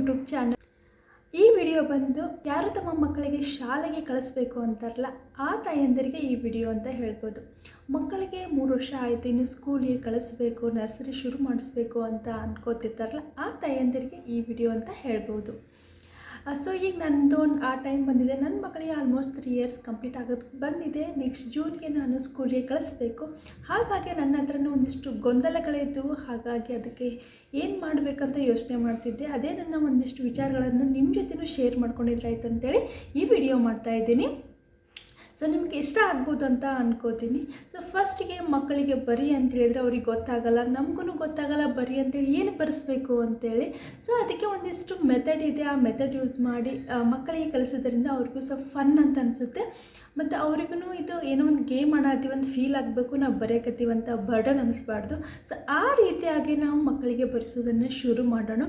YouTube channel. ಈ video ಬಂದು ಯಾರು ತಮ್ಮ ಮಕ್ಕಳಿಗೆ ಶಾಲೆಗೆ ಕಳಿಸ್ಬೇಕು ಅಂತಾರಲ್ಲ ಆ ತಾಯಂದಿರಿಗೆ ಈ ವಿಡಿಯೋ ಅಂತ ಹೇಳ್ಬೋದು. ಮಕ್ಕಳಿಗೆ 3 ವರ್ಷ ಆಯಿತು, ಇನ್ನು ಸ್ಕೂಲಿಗೆ ಕಳಿಸ್ಬೇಕು, ನರ್ಸರಿ ಶುರು ಮಾಡಿಸ್ಬೇಕು ಅಂತ ಅನ್ಕೋತಿರ್ತಾರಲ್ಲ ಆ ತಾಯಂದಿರಿಗೆ ಈ ವಿಡಿಯೋ ಅಂತ ಹೇಳ್ಬೋದು. ಸೊ ಈಗ ನನ್ನದು ಆ ಟೈಮ್ ಬಂದಿದೆ. ನನ್ನ ಮಕ್ಕಳಿಗೆ ಆಲ್ಮೋಸ್ಟ್ 3 ಇಯರ್ಸ್ ಕಂಪ್ಲೀಟ್ ಆಗೋದು ಬಂದಿದೆ. ನೆಕ್ಸ್ಟ್ ಜೂನ್ಗೆ ನಾನು ಸ್ಕೂಲಿಗೆ ಕಳಿಸ್ಬೇಕು. ಹಾಗಾಗಿ ನನ್ನ ಹತ್ರನೂ ಒಂದಿಷ್ಟು ಗೊಂದಲಗಳಿದ್ದು, ಹಾಗಾಗಿ ಅದಕ್ಕೆ ಏನು ಮಾಡಬೇಕಂತ ಯೋಚನೆ ಮಾಡ್ತಿದ್ದೆ. ಅದೇ ನನ್ನ ಒಂದಿಷ್ಟು ವಿಚಾರಗಳನ್ನು ನಿಮ್ಮ ಜೊತೆನೂ ಶೇರ್ ಮಾಡ್ಕೊಂಡಿದ್ರೆ ಆಯ್ತು ಅಂತೇಳಿ ಈ ವಿಡಿಯೋ ಮಾಡ್ತಾಯಿದ್ದೀನಿ. ಸೊ ನಿಮಗೆ ಇಷ್ಟ ಆಗ್ಬೋದು ಅಂತ ಅನ್ಕೋತೀನಿ. ಸೊ ಫಸ್ಟಿಗೆ ಮಕ್ಕಳಿಗೆ ಬರಿ ಅಂತೇಳಿದರೆ ಅವ್ರಿಗೆ ಗೊತ್ತಾಗಲ್ಲ, ನಮಗೂ ಗೊತ್ತಾಗಲ್ಲ ಬರಿ ಅಂತೇಳಿ ಏನು ಬರೆಸ್ಬೇಕು ಅಂತೇಳಿ. ಸೊ ಅದಕ್ಕೆ ಒಂದಿಷ್ಟು ಮೆಥಡ್ ಇದೆ, ಆ ಮೆಥಡ್ ಯೂಸ್ ಮಾಡಿ ಮಕ್ಕಳಿಗೆ ಕಲಿಸೋದ್ರಿಂದ ಅವ್ರಿಗೂ ಸ್ವಲ್ಪ ಫನ್ ಅಂತ ಅನಿಸುತ್ತೆ. ಮತ್ತು ಅವ್ರಿಗೂ ಇದು ಏನೋ ಒಂದು ಗೇಮ್ ಆಡತ್ತೀವಿ ಅಂತ ಫೀಲ್ ಆಗಬೇಕು, ನಾವು ಬರೆಯಕತ್ತೀವಿ ಅಂತ ಬರ್ಡನ್ ಅನ್ನಿಸ್ಬಾರ್ದು. ಸೊ ಆ ರೀತಿಯಾಗಿ ನಾವು ಮಕ್ಕಳಿಗೆ ಬರೆಸೋದನ್ನು ಶುರು ಮಾಡೋಣ.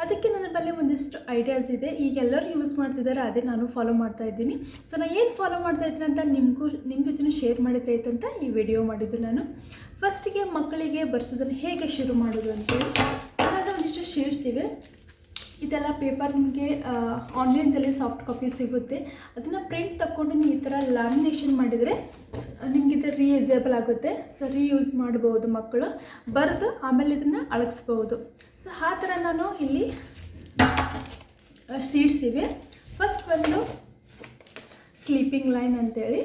ಅದಕ್ಕೆ ನನ್ನ ಬಳಿ ಒಂದಿಷ್ಟು ಐಡಿಯಾಸ್ ಇದೆ. ಈಗ ಎಲ್ಲರೂ ಯೂಸ್ ಮಾಡ್ತಿದ್ದಾರೆ, ಅದೇ ನಾನು ಫಾಲೋ ಮಾಡ್ತಾಯಿದ್ದೀನಿ. ಸೊ ನಾನು ಏನು ಫಾಲೋ ಮಾಡ್ತಾಯಿದ್ದೀನಿ ಅಂತ ನಿಮ್ಮ ಜೊತೆ ಶೇರ್ ಮಾಡಿದ್ರೆ ಆಯ್ತು ಅಂತ ಈ ವಿಡಿಯೋ ಮಾಡಿದ್ದು ನಾನು. ಫಸ್ಟಿಗೆ ಮಕ್ಕಳಿಗೆ ಬರೆಸೋದನ್ನು ಹೇಗೆ ಶುರು ಮಾಡೋದು ಅಂತೇಳಿ ಅದರ ಒಂದಿಷ್ಟು ಶೀಟ್ಸ್ ಇವೆ. ಇದೆಲ್ಲ ಪೇಪರ್ ನಿಮಗೆ ಆನ್ಲೈನ್ದಲ್ಲಿ ಸಾಫ್ಟ್ ಕಾಪಿ ಸಿಗುತ್ತೆ. ಅದನ್ನು ಪ್ರಿಂಟ್ ತಗೊಂಡು ನೀವು ಈ ಥರ ಲ್ಯಾಮಿನೇಷನ್ ಮಾಡಿದರೆ ನಿಮಗಿದು ರೀಯೂಸೇಬಲ್ ಆಗುತ್ತೆ. ಸೊ ರೀಯೂಸ್ ಮಾಡ್ಬೋದು, ಮಕ್ಕಳು ಬರೆದು ಆಮೇಲೆ ಇದನ್ನು ಅಳಗಿಸ್ಬೋದು. ಸೊ ಆ ಥರ ನಾನು ಇಲ್ಲಿ ಸೀಟ್ಸ್ ಇವೆ. ಫಸ್ಟ್ ಬಂದು ಸ್ಲೀಪಿಂಗ್ ಲೈನ್ ಅಂತೇಳಿ,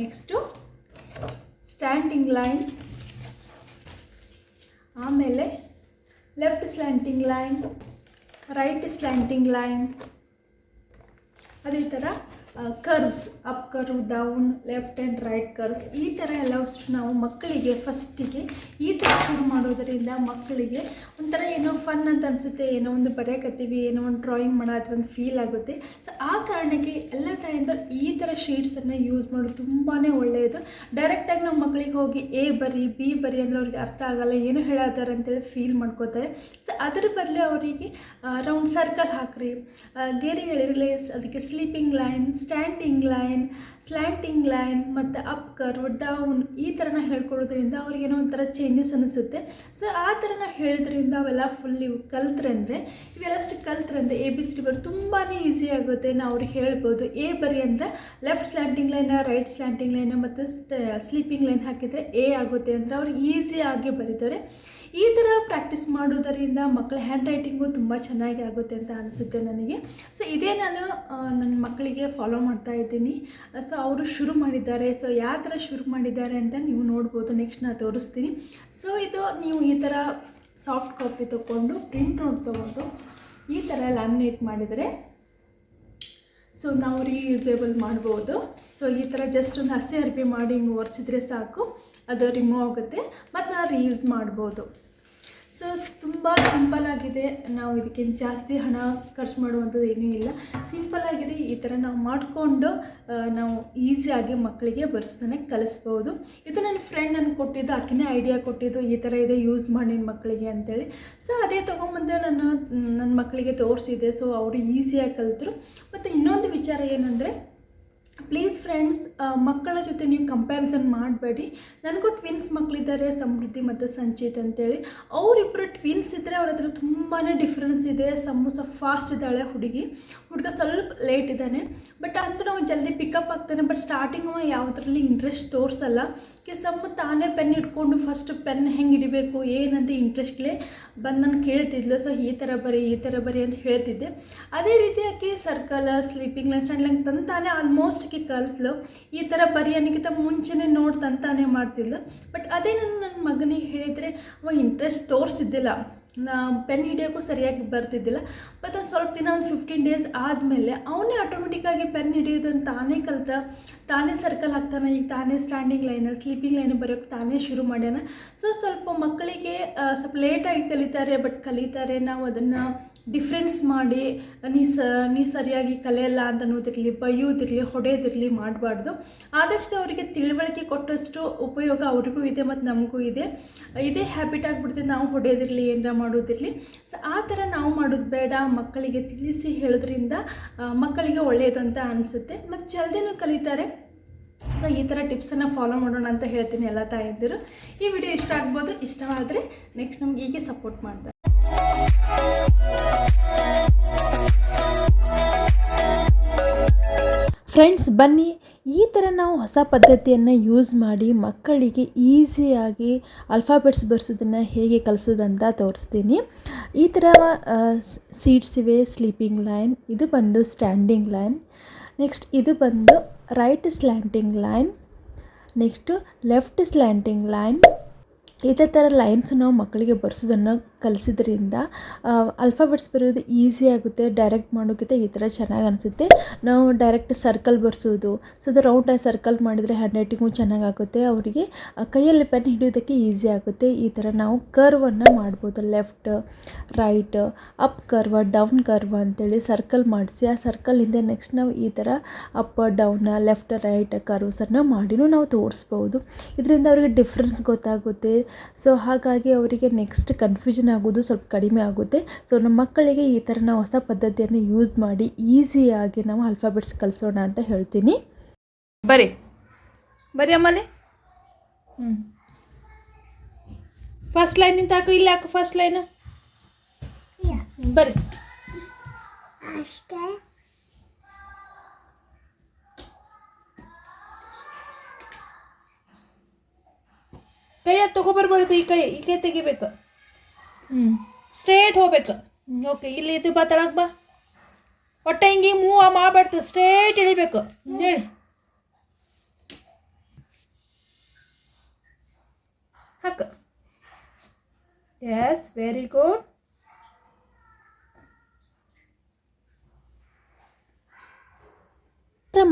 ನೆಕ್ಸ್ಟು ಸ್ಟ್ಯಾಂಡಿಂಗ್ ಲೈನ್, ಆಮೇಲೆ left slanting line, right slanting line, ಅದೇ ಥರ curves, up curve, down, left and right curves, ಈ ಥರ ಎಲ್ಲವಷ್ಟು ನಾವು ಮಕ್ಕಳಿಗೆ ಫಸ್ಟಿಗೆ ಈ ಥರ ಶುರು ಮಾಡೋದರಿಂದ ಮಕ್ಕಳಿಗೆ ಒಂಥರ ಏನೋ ಫನ್ ಅಂತ ಅನಿಸುತ್ತೆ. ಏನೋ ಒಂದು ಬರೆಯಕತ್ತೀವಿ, ಏನೋ ಒಂದು ಡ್ರಾಯಿಂಗ್ ಮಾಡೋದು ಒಂದು ಫೀಲ್ ಆಗುತ್ತೆ. ಸೊ ಆ ಕಾರಣಕ್ಕೆ ಎಲ್ಲ ತಾಯಿಂದ ಈ ಥರ ಶೀಟ್ಸನ್ನು ಯೂಸ್ ಮಾಡೋದು ತುಂಬಾ ಒಳ್ಳೆಯದು. ಡೈರೆಕ್ಟಾಗಿ ನಾವು ಮಕ್ಕಳಿಗೆ ಹೋಗಿ ಎ ಬರಿ, ಬಿ ಬರಿ ಅಂದರೆ ಅವ್ರಿಗೆ ಅರ್ಥ ಆಗಲ್ಲ, ಏನು ಹೇಳತ್ತಾರೆ ಅಂತೇಳಿ ಫೀಲ್ ಮಾಡ್ಕೋತಾರೆ. ಸೊ ಅದರ ಬದಲು ಅವರಿಗೆ ರೌಂಡ್ ಸರ್ಕಲ್ ಹಾಕ್ರಿ, ಗೆರೆ ಎಳಿರಲಿ, ಅದಕ್ಕೆ sleeping line, standing line, slanting line ಮತ್ತು ಅಪ್ ಕರ್ವ್, ಡೌನ್, ಈ ಥರನ ಹೇಳ್ಕೊಡೋದ್ರಿಂದ ಅವ್ರಿಗೇನೋ ಒಂಥರ ಚೇಂಜಸ್ ಅನಿಸುತ್ತೆ. ಸೊ ಆ ಥರ ನಾವು ಹೇಳಿದ್ರಿಂದ ಅವೆಲ್ಲ ಫುಲ್ ಇವು ಕಲ್ತ್ರಂದರೆ, ಇವೆಲ್ಲಷ್ಟು ಕಲ್ತ್ರಂದರೆ ABCD ಬರೋದು ತುಂಬಾ ಈಸಿ ಆಗುತ್ತೆ. ನಾವು ಅವ್ರಿಗೆ ಹೇಳ್ಬೋದು ಎ ಬರಿ ಅಂದರೆ left slanting line, right slanting line ಮತ್ತು ಸ್ಲೀಪಿಂಗ್ ಲೈನ್ ಹಾಕಿದರೆ ಎ ಆಗುತ್ತೆ ಅಂದರೆ ಅವ್ರಿಗೆ ಈಸಿಯಾಗಿ ಬರೀತಾರೆ. ಈ ಥರ ಪ್ರಾಕ್ಟೀಸ್ ಮಾಡೋದರಿಂದ ಮಕ್ಕಳ ಹ್ಯಾಂಡ್ ರೈಟಿಂಗು ತುಂಬ ಚೆನ್ನಾಗಿ ಆಗುತ್ತೆ ಅಂತ ಅನಿಸುತ್ತೆ ನನಗೆ. ಸೊ ಇದೇ ನಾನು ನನ್ನ ಮಕ್ಕಳಿಗೆ ಫಾಲೋ ಮಾಡ್ತಾ ಇದ್ದೀನಿ. ಸೊ ಅವರು ಶುರು ಮಾಡಿದ್ದಾರೆ. ಸೊ ಯಾವ ಥರ ಶುರು ಮಾಡಿದ್ದಾರೆ ಅಂತ ನೀವು ನೋಡ್ಬೋದು. ನೆಕ್ಸ್ಟ್ ನಾನು ತೋರಿಸ್ತೀನಿ. ಸೊ ಇದು ನೀವು ಈ ಥರ ಸಾಫ್ಟ್ ಕಾಪಿ ತೊಗೊಂಡು ಪ್ರಿಂಟ್ ಔಟ್ ತೊಗೊಂಡು ಈ ಥರ ಲ್ಯಾಮಿನೇಟ್ ಮಾಡಿದರೆ ಸೊ ನಾವು ರೀಯೂಸೇಬಲ್ ಮಾಡ್ಬೋದು. ಸೊ ಈ ಥರ ಜಸ್ಟ್ ಒಂದು ಹಸಿ ಅರ್ಬಿ ಮಾಡಿ ಹಿಂಗೆ ಒರೆಸಿದ್ರೆ ಸಾಕು, ಅದು ರಿಮೂವ್ ಆಗುತ್ತೆ ಮತ್ತು ನಾವು ರೀಯೂಸ್ ಮಾಡ್ಬೋದು. ಸೊ ತುಂಬ ಸಿಂಪಲ್ಲಾಗಿದೆ. ನಾವು ಇದಕ್ಕಿಂತ ಜಾಸ್ತಿ ಹಣ ಖರ್ಚು ಮಾಡುವಂಥದ್ದು ಏನೂ ಇಲ್ಲ. ಸಿಂಪಲ್ಲಾಗಿದೆ. ಈ ಥರ ನಾವು ಮಾಡಿಕೊಂಡು ನಾವು ಈಸಿಯಾಗಿ ಮಕ್ಕಳಿಗೆ ಬರೆಸೋದನ್ನು ಕಲಿಸ್ಬೋದು. ಇದು ನನ್ನ ಫ್ರೆಂಡ್ ನನಗೆ ಕೊಟ್ಟಿದ್ದು, ಆಕೆನೇ ಐಡಿಯಾ ಕೊಟ್ಟಿದ್ದು, ಈ ಥರ ಇದೆ ಯೂಸ್ ಮಾಡಿ ಮಕ್ಕಳಿಗೆ ಅಂತೇಳಿ. ಸೊ ಅದೇ ತೊಗೊಂಬಂದು ನಾನು ನನ್ನ ಮಕ್ಕಳಿಗೆ ತೋರಿಸಿದೆ. ಸೊ ಅವರು ಈಸಿಯಾಗಿ ಕಲಿತರು. ಮತ್ತು ಇನ್ನೊಂದು ವಿಚಾರ ಏನಂದರೆ, ಪ್ಲೀಸ್ ಫ್ರೆಂಡ್ಸ್, ಮಕ್ಕಳ ಜೊತೆ ನೀವು ಕಂಪ್ಯಾರಿಸನ್ ಮಾಡಬೇಡಿ. ನನಗೂ ಟ್ವಿನ್ಸ್ ಮಕ್ಕಳಿದ್ದಾರೆ, ಸಮೃದ್ಧಿ ಮತ್ತು ಸಂಚಿತ್ ಅಂತೇಳಿ. ಅವರಿಬ್ಬರು ಟ್ವಿನ್ಸ್ ಇದ್ದರೆ ಅವ್ರ ಹತ್ರ ತುಂಬಾ ಡಿಫ್ರೆನ್ಸ್ ಇದೆ. ಸ್ವಲ್ಪ ಫಾಸ್ಟ್ ಇದ್ದಾಳೆ ಹುಡುಗ ಸ್ವಲ್ಪ ಲೇಟ್ ಇದ್ದಾನೆ. ಬಟ್ ಅಂತೂ ನಾವು ಜಲ್ದಿ ಪಿಕಪ್ ಆಗ್ತಾನೆ. ಬಟ್ ಸ್ಟಾರ್ಟಿಂಗ್ ಅವ ಯಾವುದರಲ್ಲಿ ಇಂಟ್ರೆಸ್ಟ್ ತೋರಿಸಲ್ಲ. ತಾನೇ ಪೆನ್ ಇಟ್ಕೊಂಡು ಫಸ್ಟ್ ಪೆನ್ ಹೆಂಗೆ ಹಿಡಿಬೇಕು ಏನಂತ ಇಂಟ್ರೆಸ್ಟ್ಲೇ ಬಂದು ನಾನು ಕೇಳ್ತಿದ್ಲು. ಸೊ ಈ ಥರ ಬರಿ ಅಂತ ಹೇಳ್ತಿದ್ದೆ. ಅದೇ ರೀತಿಯಾಗಿ circle, sleeping line, stand line ತಂತಾನೆ ಆಲ್ಮೋಸ್ಟ್ ಕಲ್ತ್ಲು. ಈ ಥರ ಬರೆಯೋನಿಗಿಂತ ಮುಂಚೆನೇ ನೋಡಿ ತಂತಾನೆ ಮಾಡ್ತಿದ್ಲು. ಬಟ್ ಅದೇ ನನ್ನ ಮಗನಿಗೆ ಹೇಳಿದರೆ ಅವ ಇಂಟ್ರೆಸ್ಟ್ ತೋರಿಸಿದ್ದಿಲ್ಲ, ನಾ ಪೆನ್ ಹಿಡಿಯೋಕ್ಕೂ ಸರಿಯಾಗಿ ಬರ್ತಿದ್ದಿಲ್ಲ. ಬಟ್ ಒಂದು ಸ್ವಲ್ಪ ದಿನ, ಒಂದು 15 ಡೇಸ್ ಆದಮೇಲೆ ಅವನೇ ಆಟೋಮೆಟಿಕ್ಕಾಗಿ ಪೆನ್ ಹಿಡಿಯೋದನ್ನು ತಾನೇ ಕಲಿತ, ತಾನೇ ಸರ್ಕಲ್ ಹಾಕ್ತಾನೆ. ಈಗ ತಾನೇ ಸ್ಟ್ಯಾಂಡಿಂಗ್ ಲೈನ್, ಸ್ಲೀಪಿಂಗ್ ಲೈನ್ ಬರೆಯೋಕ್ಕೆ ತಾನೇ ಶುರು ಮಾಡ್ಯಾನ. ಸೊ ಸ್ವಲ್ಪ ಮಕ್ಕಳಿಗೆ ಸ್ವಲ್ಪ ಲೇಟಾಗಿ ಕಲಿತಾರೆ, ಬಟ್ ಕಲಿತಾರೆ. ನಾವು ಅದನ್ನು ಡಿಫ್ರೆನ್ಸ್ ಮಾಡಿ ನೀ ಸರಿಯಾಗಿ ಕಲಿಯಲ್ಲ ಅಂತ ಅನ್ನೋದಿರಲಿ, ಬೈಯೋದಿರಲಿ, ಹೊಡೆಯೋದಿರಲಿ ಮಾಡಬಾರ್ದು. ಆದಷ್ಟು ಅವರಿಗೆ ತಿಳುವಳಿಕೆ ಕೊಟ್ಟಷ್ಟು ಉಪಯೋಗ ಅವ್ರಿಗೂ ಇದೆ ಮತ್ತು ನಮಗೂ ಇದೆ. ಇದೇ ಹ್ಯಾಬಿಟ್ ಆಗಿಬಿಡ್ತೀವಿ, ನಾವು ಹೊಡೆಯೋದಿರಲಿ, ಏನರ ಮಾಡೋದಿರಲಿ. ಸೊ ಆ ಥರ ನಾವು ಮಾಡೋದು ಬೇಡ. ಮಕ್ಕಳಿಗೆ ತಿಳಿಸಿ ಹೇಳೋದ್ರಿಂದ ಮಕ್ಕಳಿಗೆ ಒಳ್ಳೆಯದಂತ ಅನಿಸುತ್ತೆ ಮತ್ತು ಜಲ್ದಿನೂ ಕಲಿತಾರೆ. ಸೊ ಈ ಥರ ಟಿಪ್ಸನ್ನು ಫಾಲೋ ಮಾಡೋಣ ಅಂತ ಹೇಳ್ತೀನಿ ಎಲ್ಲ ತಾಯಂದಿರು. ಈ ವಿಡಿಯೋ ಇಷ್ಟ ಆಗ್ಬೋದು. ಇಷ್ಟವಾದರೆ ನೆಕ್ಸ್ಟ್ ನಮ್ಗೆ ಹೀಗೆ ಸಪೋರ್ಟ್ ಮಾಡ್ತಾರೆ. ಫ್ರೆಂಡ್ಸ್ ಬನ್ನಿ ಈ ಥರ ನಾವು ಹೊಸ ಪದ್ಧತಿಯನ್ನು ಯೂಸ್ ಮಾಡಿ ಮಕ್ಕಳಿಗೆ ಈಸಿಯಾಗಿ ಅಲ್ಫಾಬೆಟ್ಸ್ ಬರ್ಸೋದನ್ನು ಹೇಗೆ ಕಲಿಸೋದಂತ ತೋರಿಸ್ತೀನಿ. ಈ ಥರ ಸೀಟ್ಸ್ ಇವೆ. ಸ್ಲೀಪಿಂಗ್ ಲೈನ್, ಇದು ಬಂದು ಸ್ಟ್ಯಾಂಡಿಂಗ್ ಲೈನ್, ನೆಕ್ಸ್ಟ್ ಇದು ಬಂದು right slanting line, next left slanting line. ಇದೇ ಥರ ಲೈನ್ಸ್ ನಾವು ಮಕ್ಕಳಿಗೆ ಬರ್ಸೋದನ್ನು ಕಲಿಸಿದ್ರಿಂದ ಅಲ್ಫಾಬೆಟ್ಸ್ ಬರೆಯೋದು ಈಸಿ ಆಗುತ್ತೆ. ಡೈರೆಕ್ಟ್ ಮಾಡೋಕ್ಕಿಂತ ಈ ಥರ ಚೆನ್ನಾಗಿ ಅನಿಸುತ್ತೆ. ನಾವು ಡೈರೆಕ್ಟ್ ಸರ್ಕಲ್ ಬರ್ಸೋದು, ಸೊ ಅದು ರೌಂಡಾಗಿ ಸರ್ಕಲ್ ಮಾಡಿದರೆ ಹ್ಯಾಂಡ್ ರೈಟಿಂಗು ಚೆನ್ನಾಗಾಗುತ್ತೆ. ಅವರಿಗೆ ಕೈಯಲ್ಲಿ ಪೆನ್ ಹಿಡಿಯೋದಕ್ಕೆ ಈಸಿ ಆಗುತ್ತೆ. ಈ ಥರ ನಾವು ಕರ್ವನ್ನು ಮಾಡ್ಬೋದು. Left, right, up curve, down curve ಅಂತೇಳಿ ಸರ್ಕಲ್ ಮಾಡಿಸಿ ಆ ಸರ್ಕಲಿಂದ ನೆಕ್ಸ್ಟ್ ನಾವು ಈ ಥರ ಅಪ್ ಡೌನ್ ಲೆಫ್ಟ್ ರೈಟ್ ಕರ್ವ್ಸನ್ನು ಮಾಡಿನೂ ನಾವು ತೋರಿಸ್ಬೋದು. ಇದರಿಂದ ಅವರಿಗೆ ಡಿಫ್ರೆನ್ಸ್ ಗೊತ್ತಾಗುತ್ತೆ. ಸೊ ಹಾಗಾಗಿ ಅವರಿಗೆ ನೆಕ್ಸ್ಟ್ ಕನ್ಫ್ಯೂಷನ್ ಆಗೋದು ಸ್ವಲ್ಪ ಕಡಿಮೆ ಆಗುತ್ತೆ. ಸೊ ನಮ್ಮ ಮಕ್ಕಳಿಗೆ ಈ ಥರ ನಾವು ಹೊಸ ಪದ್ಧತಿಯನ್ನು ಯೂಸ್ ಮಾಡಿ ಈಸಿಯಾಗಿ ನಾವು ಆಲ್ಫಾಬೆಟ್ಸ್ ಕಲಿಸೋಣ ಅಂತ ಹೇಳ್ತೀನಿ. ಬರೀ ಅಮ್ಮನೆ. ಫಸ್ಟ್ ಲೈನ್ ನಿಂತ ಹಾಕು, ಇಲ್ಲಿ ಹಾಕು ಫಸ್ಟ್ ಲೈನ್. ಬರ್ರಿ ಕೈ ಅದು ತೊಗೊಬರ್ಬಾರ್ದು. ಈ ಕೈ ತೆಗಿಬೇಕು. ಸ್ಟ್ರೇಟ್ ಹೋಗ್ಬೇಕು. ಓಕೆ, ಇಲ್ಲಿ ಇದು ಬಾ, ತಳಗೆ ಬಾ. ಹೊಟ್ಟೆ ಹಿಂಗೆ ಮೂವ್ ಮಾಡಬಾರ್ದು, ಸ್ಟ್ರೇಟ್ ಇಳಿಬೇಕು. ಹೇಳಿ ಹಾಕು. Yes, very good.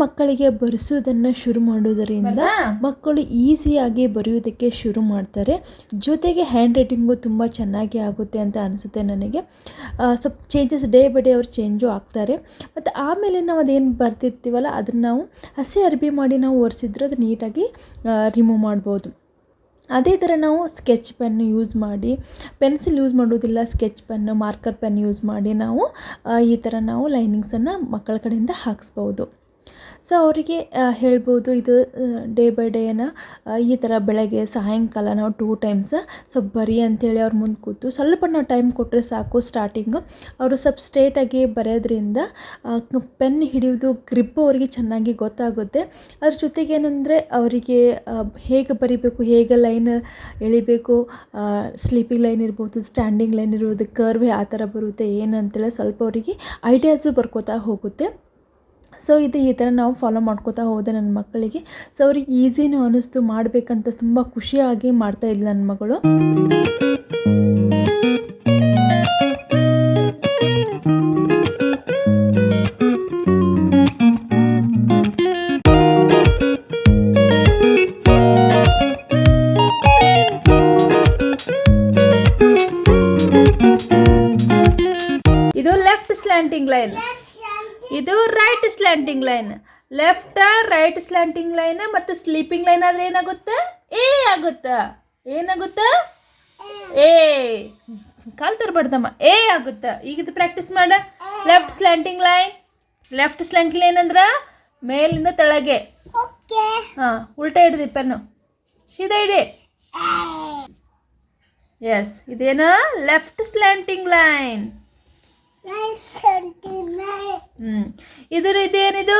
ಮಕ್ಕಳಿಗೆ ಬರೆಸೋದನ್ನು ಶುರು ಮಾಡೋದರಿಂದ ಮಕ್ಕಳು ಈಸಿಯಾಗಿ ಬರೆಯೋದಕ್ಕೆ ಶುರು ಮಾಡ್ತಾರೆ. ಜೊತೆಗೆ ಹ್ಯಾಂಡ್ ರೈಟಿಂಗು ತುಂಬ ಚೆನ್ನಾಗಿ ಆಗುತ್ತೆ ಅಂತ ಅನಿಸುತ್ತೆ ನನಗೆ. ಸ್ವಲ್ಪ ಚೇಂಜಸ್ ಡೇ ಬೈ ಡೇ ಅವ್ರು ಚೇಂಜು ಆಗ್ತಾರೆ. ಮತ್ತು ಆಮೇಲೆ ನಾವು ಅದೇನು ಬರ್ತಿರ್ತೀವಲ್ಲ ಅದನ್ನು ನಾವು ಹಸಿ ಅರ್ಬಿ ಮಾಡಿ ನಾವು ಒರೆಸಿದ್ರೆ ಅದು ನೀಟಾಗಿ ರಿಮೂವ್ ಮಾಡ್ಬೋದು. ಅದೇ ಥರ ನಾವು ಸ್ಕೆಚ್ ಪೆನ್ ಯೂಸ್ ಮಾಡಿ, ಪೆನ್ಸಿಲ್ ಯೂಸ್ ಮಾಡೋದಿಲ್ಲ, sketch pen, marker pen use ಮಾಡಿ ನಾವು ಈ ಥರ ನಾವು ಲೈನಿಂಗ್ಸನ್ನು ಮಕ್ಕಳ ಕಡೆಯಿಂದ ಹಾಕಿಸ್ಬೋದು. ಸೊ ಅವರಿಗೆ ಹೇಳ್ಬೋದು, ಇದು ಡೇ ಬೈ ಡೇನ ಈ ಥರ ಬೆಳಗ್ಗೆ ಸಾಯಂಕಾಲ ನಾವು 2 ಟೈಮ್ಸ್ ಸ್ವಲ್ಪ ಬರಿ ಅಂಥೇಳಿ ಅವ್ರ ಮುಂದೆ ಕೂತು ಸ್ವಲ್ಪ ನಾವು ಟೈಮ್ ಕೊಟ್ಟರೆ ಸಾಕು. ಸ್ಟಾರ್ಟಿಂಗು ಅವರು ಸ್ವಲ್ಪ ಸ್ಟ್ರೇಟಾಗಿ ಬರೆಯೋದ್ರಿಂದ ಪೆನ್ ಹಿಡಿಯೋದು ಗ್ರಿಪ್ಪು ಅವರಿಗೆ ಚೆನ್ನಾಗಿ ಗೊತ್ತಾಗುತ್ತೆ. ಅದ್ರ ಜೊತೆಗೆ ಏನಂದರೆ ಅವರಿಗೆ ಹೇಗೆ ಬರಿಬೇಕು, ಹೇಗೆ ಲೈನ್ ಎಳಿಬೇಕು, ಸ್ಲೀಪಿಂಗ್ ಲೈನ್ ಇರ್ಬೋದು, ಸ್ಟ್ಯಾಂಡಿಂಗ್ ಲೈನ್ ಇರ್ಬೋದು, ಕರ್ವ್ ಯಾವ ಥರ ಬರುತ್ತೆ ಏನಂತೇಳಿ ಸ್ವಲ್ಪ ಅವರಿಗೆ ಐಡಿಯಾಸು ಬರ್ಕೋತಾ ಹೋಗುತ್ತೆ. ಸೊ ಇದು ಈ ಥರ ನಾವು ಫಾಲೋ ಮಾಡ್ಕೋತಾ ಹೋದೆ ನನ್ನ ಮಕ್ಕಳಿಗೆ. ಸೊ ಅವ್ರಿಗೆ ಈಸಿನೂ ಅನ್ನಿಸ್ತು, ಮಾಡಬೇಕಂತ ತುಂಬ ಖುಷಿಯಾಗಿ ಮಾಡ್ತಾಯಿದ್ಲು ನನ್ನ ಮಗಳು. ಇದು ಲೆಫ್ಟ್ ಸ್ಲ್ಯಾಂಟಿಂಗ್ ಲೈನ್, ಇದು right slanting line. Left right slanting line ಮತ್ತು ಸ್ಲೀಪಿಂಗ್ ಲೈನ್ ಆದರೆ ಏನಾಗುತ್ತೆ? ಎ ಆಗುತ್ತಾ? ಏನಾಗುತ್ತಾ? ಎ. ಕಾಲು ತರಬಾರ್ದಮ್ಮ, ಎ ಆಗುತ್ತಾ? ಈಗ ಇದು ಪ್ರಾಕ್ಟೀಸ್ ಮಾಡ. Left slanting line, left slanting line ಅಂದ್ರೆ ಮೇಲಿಂದ ತೆಳಗೆ. ಹಾಂ, ಉಲ್ಟಾ ಹಿಡಿದಿ ಪೆನ್ನು, ಸೀದಾ ಹಿಡಿ. ಎಸ್, ಇದೇನು ಲೆಫ್ಟ್ ಸ್ಲ್ಯಾಂಟಿಂಗ್ ಲೈನ್. ಇದೇನಿದು?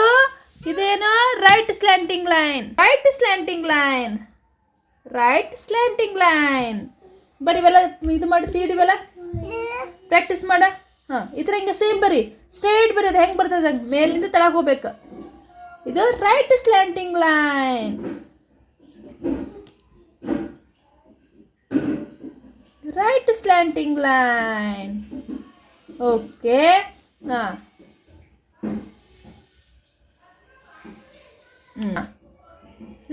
ಇದೇನು right slanting line. Right slanting line, right slanting line. ಬರೀವಲ್ಲ, ಇದು ಮಾಡಿ ತೀಡಿವಲ್ಲ, ಪ್ರಾಕ್ಟೀಸ್ ಮಾಡ. ಹಾಂ, ಈ ಥರ ಹಿಂಗೆ ಸೇಮ್ ಬರಿ, ಸ್ಟ್ರೇಟ್ ಬರೋದು ಹೆಂಗೆ ಬರ್ತದೆ ಹಂಗೆ ಮೇಲಿಂದ ತೆಳಗೆ ಹೋಗ್ಬೇಕು. ಇದು right slanting line. Right slanting line. Okay. ಹಾಂ,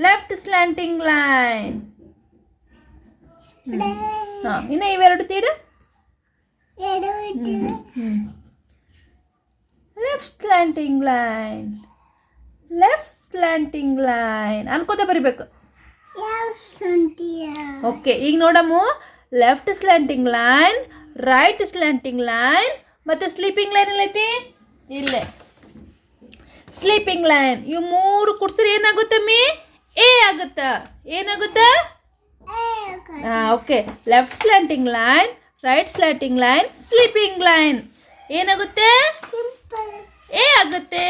ಲೆಫ್ಟ್ ಸ್ಲ್ಯಾಂಟಿಂಗ್ ಲೈನ್. ಹಾಂ, ಇನ್ನು ಇವೆರಡು ತೀಡು. Left slanting line, left slanting line ಅನ್ಕೋತ ಬರಿಬೇಕು. ಓಕೆ, ಈಗ ನೋಡಮ್ಮ, left slanting line, right slanting line ಮತ್ತು ಸ್ಲೀಪಿಂಗ್ ಲೈನ್ ಎಲ್ಲೈತಿ? ಇಲ್ಲೇ ಸ್ಲೀಪಿಂಗ್ ಲೈನ್. ಇವು ಮೂರು ಕೂಡ್ಸಿದ್ರೆ ಏನಾಗುತ್ತಮ್ಮಿ? ಎ ಆಗುತ್ತಾ? ಏನಾಗುತ್ತಾ? Okay, left slanting line, right slanting line, sleeping line ಏನಾಗುತ್ತೆ? ಎ ಆಗುತ್ತೆ.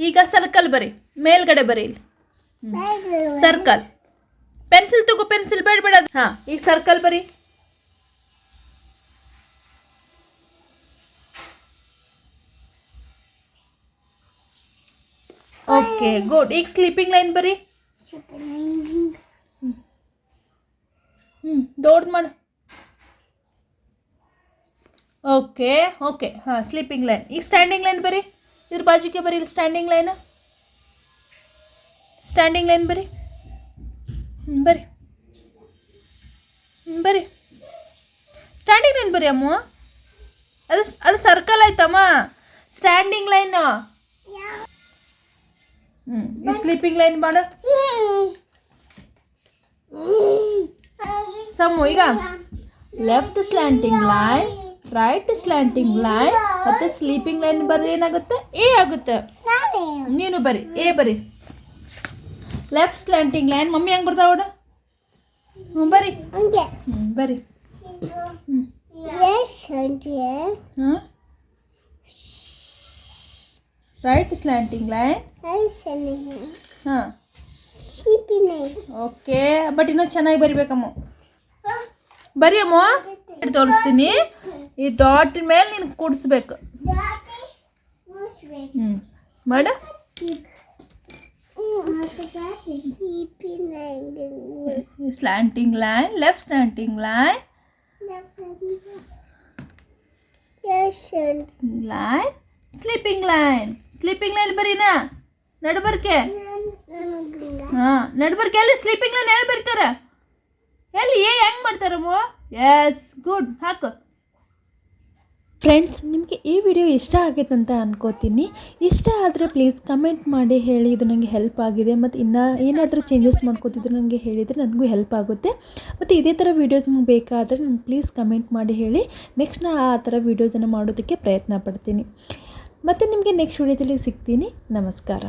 ಈಗ ಸರ್ಕಲ್ ಬರಿ, ಮೇಲ್ಗಡೆ ಬರಿ ಇಲ್ಲಿ ಸರ್ಕಲ್. ಪೆನ್ಸಿಲ್ ತಗೋ, ಪೆನ್ಸಿಲ್ ಬೇಡ. ಹಾಂ, ಈಗ ಸರ್ಕಲ್ ಬರಿ. Okay, good. ಈಗ ಸ್ಲೀಪಿಂಗ್ ಲೈನ್ ಬರಿ. ದೊಡ್ಡದು ಮಾಡು. ಓಕೆ ಓಕೆ, ಹಾಂ, ಸ್ಲೀಪಿಂಗ್ ಲೈನ್. ಈಗ ಸ್ಟ್ಯಾಂಡಿಂಗ್ ಲೈನ್ ಬರಿ. ಇದ್ರ ಬಾಜುಗೆ ಬರಿ, ಇಲ್ಲಿ ಸ್ಟ್ಯಾಂಡಿಂಗ್ ಲೈನ್. ಸ್ಟ್ಯಾಂಡಿಂಗ್ ಲೈನ್ ಬರಿ. ಬರಿ ಬರಿ, ಸ್ಟ್ಯಾಂಡಿಂಗ್ ಲೈನ್ ಬರಿ ಅಮ್ಮ. ಅದು ಸರ್ಕಲ್ ಆಯ್ತಮ್ಮ, ಸ್ಟ್ಯಾಂಡಿಂಗ್ ಲೈನ್. ಈ ಸ್ಲೀಪಿಂಗ್ ಲೈನ್ ಮಾಡು ಸಮು. ಈಗ left slanting line, right slanting line ಮತ್ತು ಸ್ಲೀಪಿಂಗ್ ಲೈನ್ ಬರೆದ್ರೆ ಏನಾಗುತ್ತೆ? ಎ ಆಗುತ್ತೆ. ನೀನು ಬರಿ, ಎ ಬರಿ. ಲೆಫ್ಟ್ ಸ್ಲ್ಯಾಂಟಿಂಗ್ ಲೈನ್ ಮಮ್ಮಿ ಹೆಂಗೆ ಬರ್ತಾವ ನೋಡು. ಬರಿ ಬರಿ. ಹಾಂ, ರೈಟ್ ಸ್ಲ್ಯಾಂಟಿಂಗ್ ಲೈನ್. ಹಾಂ, ಓಕೆ. ಬಟ್ ಇನ್ನೂ ಚೆನ್ನಾಗಿ ಬರಿಬೇಕಮ್ಮ. ಬರಿ ಅಮ್ಮ, ತೋರಿಸ್ತೀನಿ. ಈ ಡಾಟಿನ ಮೇಲೆ ನೀನು ಕೂಡಿಸ್ಬೇಕು. ಮಾಡ. Slanting line, left slanting line, line, sleeping line. Sleeping line ಬರೀನಾ? ನಡುಬರ್ಕೆ. ಹಾಂ, ನಡುಬರ್ಕೆ ಎಲ್ಲಿ ಸ್ಲೀಪಿಂಗ್ ಲೈನ್ ಎಲ್ಲಿ ಬರೀತಾರೆ? ಎಲ್ಲಿ ಎ ಹೆಂಗೆ ಮಾಡ್ತಾರಮ್ಮ? Yes, good. ಹಾಕು. ಫ್ರೆಂಡ್ಸ್, ನಿಮಗೆ ಈ ವಿಡಿಯೋ ಇಷ್ಟ ಆಗೈತೆ ಅಂತ ಅನ್ಕೋತೀನಿ. ಇಷ್ಟ ಆದರೆ ಪ್ಲೀಸ್ ಕಮೆಂಟ್ ಮಾಡಿ ಹೇಳಿ, ಇದು ನನಗೆ ಹೆಲ್ಪ್ ಆಗಿದೆ. ಮತ್ತು ಇನ್ನೂ ಏನಾದರೂ ಚೇಂಜಸ್ ಮಾಡ್ಕೋತಿದ್ರೆ ನನಗೆ ಹೇಳಿದರೆ ನನಗೂ ಹೆಲ್ಪ್ ಆಗುತ್ತೆ. ಮತ್ತು ಇದೇ ಥರ ವೀಡಿಯೋಸ್ ನಿಮ್ಗೆ ಬೇಕಾದರೆ ನನಗೆ ಪ್ಲೀಸ್ ಕಮೆಂಟ್ ಮಾಡಿ ಹೇಳಿ. ನೆಕ್ಸ್ಟ್ ನಾ ಆ ಥರ ವೀಡಿಯೋಸನ್ನು ಮಾಡೋದಕ್ಕೆ ಪ್ರಯತ್ನ ಪಡ್ತೀನಿ. ಮತ್ತು ನಿಮಗೆ ನೆಕ್ಸ್ಟ್ ವಿಡಿಯೋದಲ್ಲಿ ಸಿಗ್ತೀನಿ. ನಮಸ್ಕಾರ.